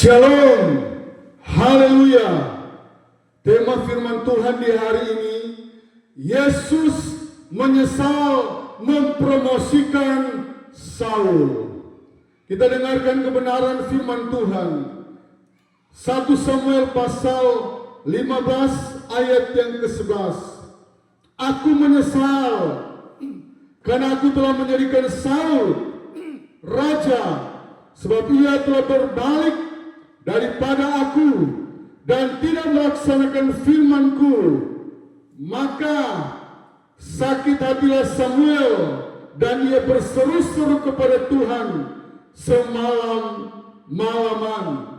Shalom, haleluya. Tema firman Tuhan di hari ini, Yesus menyesal mempromosikan Saul. Kita dengarkan kebenaran firman Tuhan. 1 Samuel pasal 15 ayat yang ke-11. Aku menyesal karena aku telah menjadikan Saul raja, sebab ia telah berbalik daripada aku dan tidak melaksanakan firman-Ku. Maka sakit hatilah Samuel dan ia berseru-seru kepada Tuhan semalam-malaman.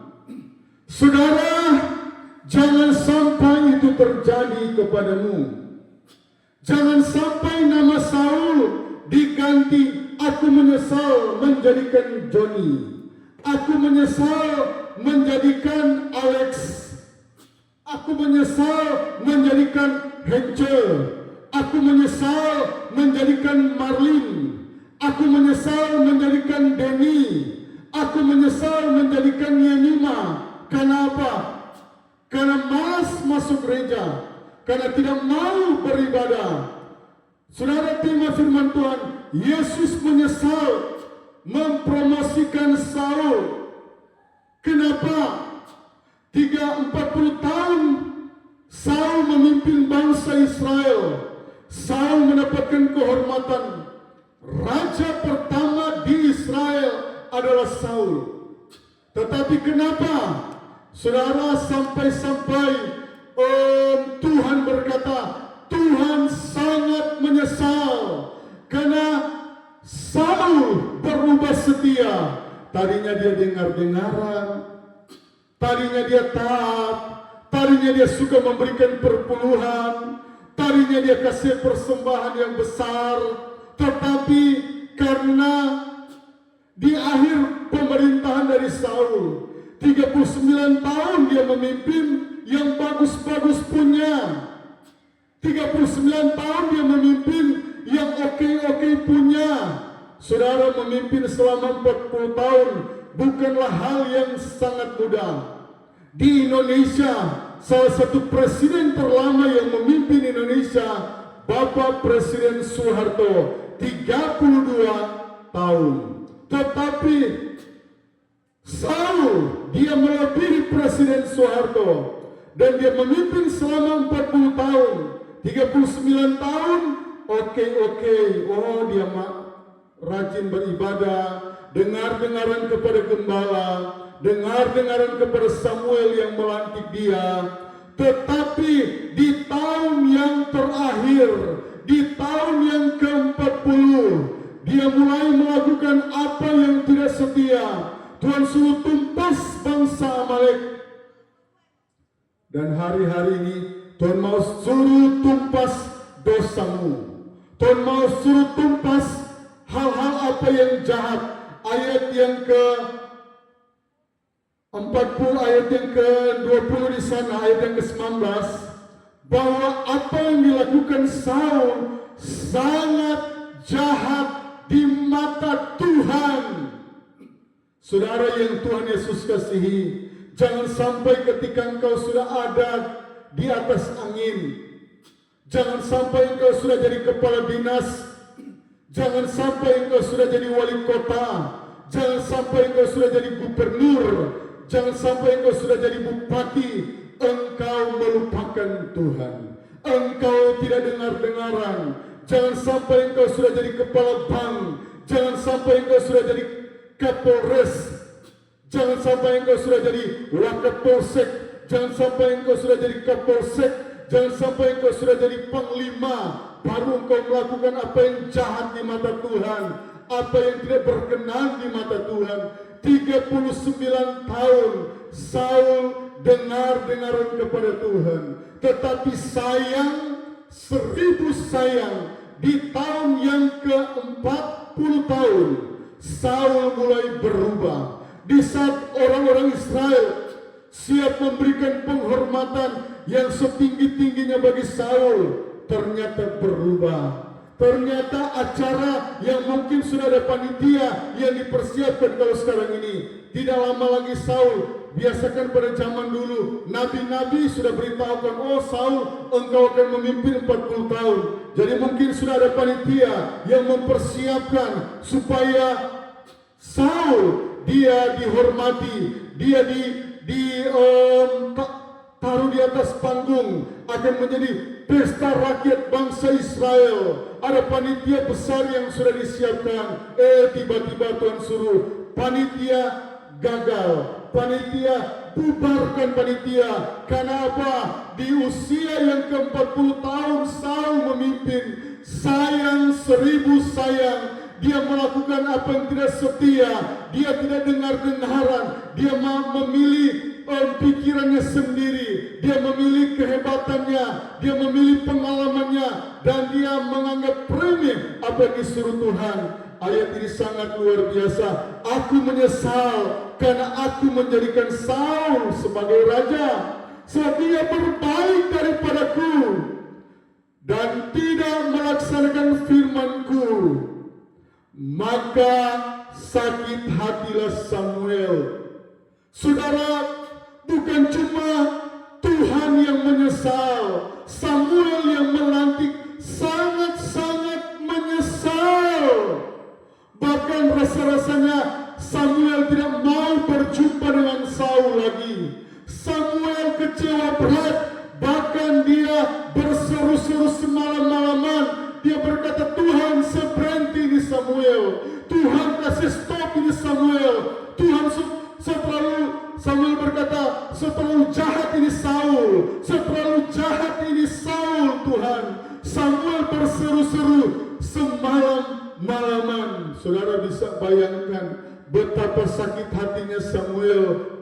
Saudara, jangan sampai itu terjadi kepadamu. Jangan sampai nama Saul diganti aku menyesal menjadikan Johnny. Aku menyesal menjadikan Alex. Aku menyesal menjadikan Hecel. Aku menyesal menjadikan Marlin. Aku menyesal menjadikan Denny. Aku menyesal menjadikan Yenima. Karena apa? Karena malas masuk gereja. Karena tidak mau beribadah. Saudara, tema firman Tuhan, Yesus menyesal mempromosikan Saul. Kenapa? 40 tahun Saul memimpin bangsa Israel. Saul mendapatkan kehormatan. Raja pertama di Israel adalah Saul. Tetapi kenapa? Saudara, sampai-sampai Tuhan berkata, Tuhan sangat menyesal karena Saul berubah setia. Tadinya dia dengar-dengaran, tadinya dia taat, tadinya dia suka memberikan perpuluhan, tadinya dia kasih persembahan yang besar. Tetapi karena di akhir pemerintahan dari Saul, 39 tahun dia memimpin, yang bagus-bagus punya. 39 tahun dia memimpin, yang oke-oke punya. Saudara, memimpin selama 40 tahun bukanlah hal yang sangat mudah. Di Indonesia, salah satu presiden terlama yang memimpin Indonesia, Bapak Presiden Soeharto, 32 tahun. Tetapi Saul, dia melebihi Presiden Soeharto, dan dia memimpin selama 40 tahun. 39 tahun, oke, oh dia rajin beribadah, dengar-dengaran kepada gembala, dengar-dengaran kepada Samuel yang melantik dia. Tetapi di tahun yang terakhir, di tahun yang ke-40, dia mulai melakukan apa yang tidak setia. Tuhan suruh tumpas bangsa Amalek. Dan hari-hari ini Tuhan mau suruh tumpas dosamu. Tuhan mau suruh tumpas hal-hal apa yang jahat. Ayat yang ke-40, ayat yang ke-20 di sana, ayat yang ke-19, bahwa apa yang dilakukan Saul sangat jahat di mata Tuhan. Saudara yang Tuhan Yesus kasihi, jangan sampai ketika engkau sudah ada di atas angin, jangan sampai engkau sudah jadi kepala dinas, jangan sampai engkau sudah jadi wali kota, jangan sampai engkau sudah jadi gubernur, jangan sampai engkau sudah jadi bupati, engkau melupakan Tuhan, engkau tidak dengar-dengaran, jangan sampai engkau sudah jadi kepala bank, jangan sampai engkau sudah jadi Kapolres, jangan sampai engkau sudah jadi Wakapolsek, jangan sampai engkau sudah jadi Kapolsek, jangan sampai engkau sudah jadi panglima, baru engkau melakukan apa yang jahat di mata Tuhan, apa yang tidak berkenan di mata Tuhan. 39 tahun Saul dengar-dengaran kepada Tuhan, tetapi sayang, 1000 sayang, di tahun yang ke-40 tahun Saul mulai berubah. Di saat orang-orang Israel siap memberikan penghormatan yang setinggi-tingginya bagi Saul, ternyata berubah. Ternyata acara yang mungkin sudah ada panitia yang dipersiapkan kalau sekarang ini. Tidak lama lagi Saul, biasakan pada zaman dulu, nabi-nabi sudah beritahukan, oh Saul, engkau akan memimpin 40 tahun. Jadi mungkin sudah ada panitia yang mempersiapkan supaya Saul, dia dihormati, dia taruh di atas panggung, akan menjadi pesta rakyat bangsa Israel. Ada panitia besar yang sudah disiapkan. Tiba-tiba Tuhan suruh panitia gagal. Panitia bubarkan panitia. Karena apa? Di usia yang ke-40 tahun Saul memimpin. Sayang 1000 sayang. Dia melakukan apa yang tidak setia. Dia tidak dengar-dengaran. Dia memilih pikirannya sendiri, dia memilih kehebatannya, dia memilih pengalamannya, dan dia menganggap remeh apa yang disuruh Tuhan. Ayat ini sangat luar biasa. Aku menyesal karena aku menjadikan Saul sebagai raja, sebab dia berbaik daripadaku dan tidak melaksanakan firman-Ku. Maka sakit hatilah Samuel. Saudara, bukan cuma Tuhan yang menyesal, Samuel yang melantik sangat-sangat menyesal. Bahkan rasa-rasanya Samuel tidak mau berjumpa dengan Saul lagi. Samuel kecewa berat, bahkan dia berseru-seru semalam-malaman. Dia berkata, Tuhan berhenti ini Samuel, Tuhan kasih stop ini Samuel, Tuhan Samuel berkata, seterlalu jahat ini Saul, seterlalu jahat ini Saul Tuhan. Samuel berseru-seru semalam-malaman. Saudara bisa bayangkan betapa sakit hatinya Samuel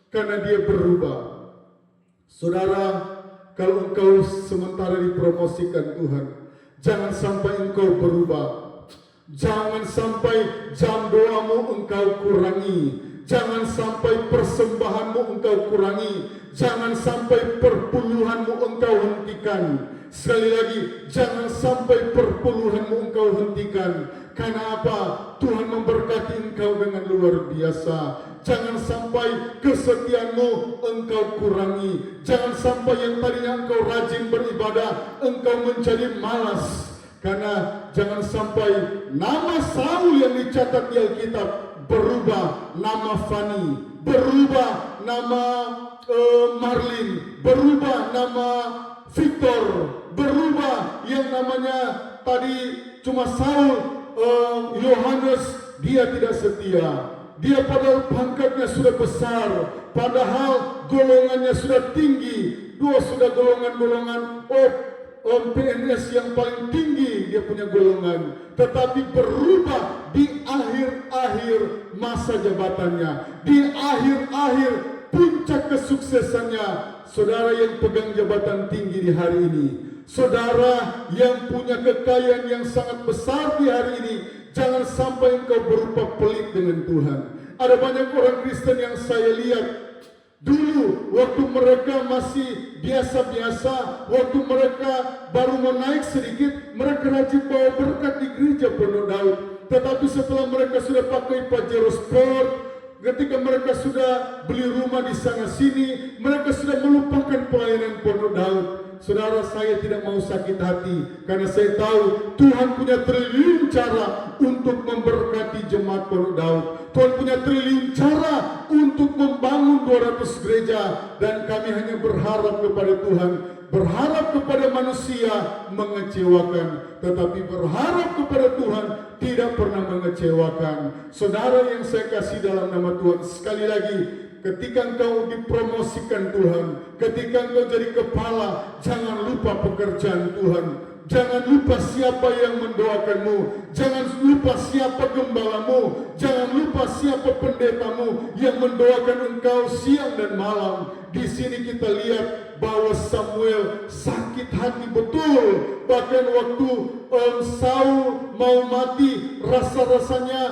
karena dia berubah. Saudara, kalau engkau sementara dipromosikan Tuhan, jangan sampai engkau berubah. Jangan sampai jam doamu engkau kurangi. Jangan sampai persembahanmu engkau kurangi. Jangan sampai perpuluhanmu engkau hentikan. Sekali lagi, jangan sampai perpuluhanmu engkau hentikan. Karena apa? Tuhan memberkati engkau dengan luar biasa. Jangan sampai kesetiaanmu engkau kurangi. Jangan sampai yang tadinya engkau rajin beribadah, engkau menjadi malas. Karena jangan sampai nama Saul yang dicatat di Alkitab berubah nama Fani, berubah nama Marlin, berubah nama Victor, berubah yang namanya tadi cuma Saul, Yohanes, dia tidak setia. Dia padahal pangkatnya sudah besar, padahal golongannya sudah tinggi. Sudah golongan-golongan PNS yang paling tinggi dia punya golongan, tetapi berubah di akhir-akhir masa jabatannya, di akhir-akhir puncak kesuksesannya. Saudara yang pegang jabatan tinggi di hari ini, saudara yang punya kekayaan yang sangat besar di hari ini, jangan sampai engkau berupa pelit dengan Tuhan. Ada banyak orang Kristen yang saya lihat dulu waktu mereka masih biasa-biasa, waktu mereka baru mau naik sedikit, mereka rajin bawa berkat di gereja Pondok Daud. Tetapi setelah mereka sudah pakai Pajero Sport, ketika mereka sudah beli rumah di sana sini, mereka sudah melupakan pelayanan Pondok Daud. Saudara, saya tidak mau sakit hati, karena saya tahu Tuhan punya triliun cara untuk memberkati jemaat Pondok Daud. Tuhan punya triliun cara untuk membangun 200 gereja, dan kami hanya berharap kepada Tuhan, berharap kepada manusia mengecewakan, tetapi berharap kepada Tuhan tidak pernah mengecewakan. Saudara yang saya kasih dalam nama Tuhan, sekali lagi, ketika engkau dipromosikan Tuhan, ketika engkau jadi kepala, jangan lupa pekerjaan Tuhan. Jangan lupa siapa yang mendoakanmu. Jangan lupa siapa gembalamu. Jangan lupa siapa pendetamu yang mendoakan engkau siang dan malam. Di sini kita lihat bahwa Samuel sakit hati betul. Bahkan waktu Saul mau mati, rasa-rasanya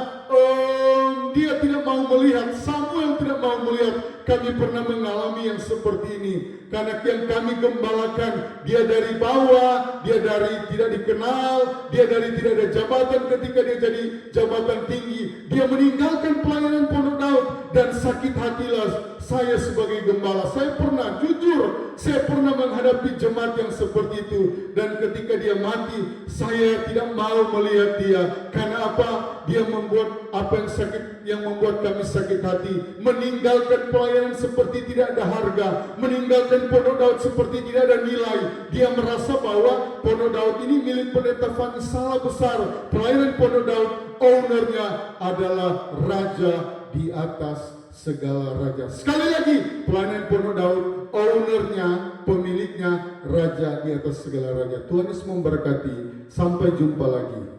dia tidak mau melihat, Samuel tidak mau melihat kami pernah mengalami yang seperti ini. Karena yang kami gembalakan, dia dari bawah, dia dari tidak dikenal, dia dari tidak ada jabatan ketika dia jadi jabatan tinggi. Dia meninggalkan pelayanan Pondok Daud dan sakit hatilah saya sebagai gembala. Saya pernah, jujur, saya pernah menghadapi jemaat yang seperti itu. Dan ketika dia mati, saya tidak mau melihat dia. Karena apa? Dia membuat apa yang sakit, yang membuat kami sakit hati. Meninggalkan pelayanan seperti tidak ada harga. Meninggalkan Pondok Daud seperti tidak ada nilai. Dia merasa bahwa Pondok Daud ini milik Pendeta Fani. Salah besar. Pelayanan Pondok Daud, ownernya adalah Raja di atas segala raja. Sekali lagi, pelayanan Pondok Daud, ownernya, pemiliknya, Raja di atas segala raja. Tuhan Yesus memberkati. Sampai jumpa lagi.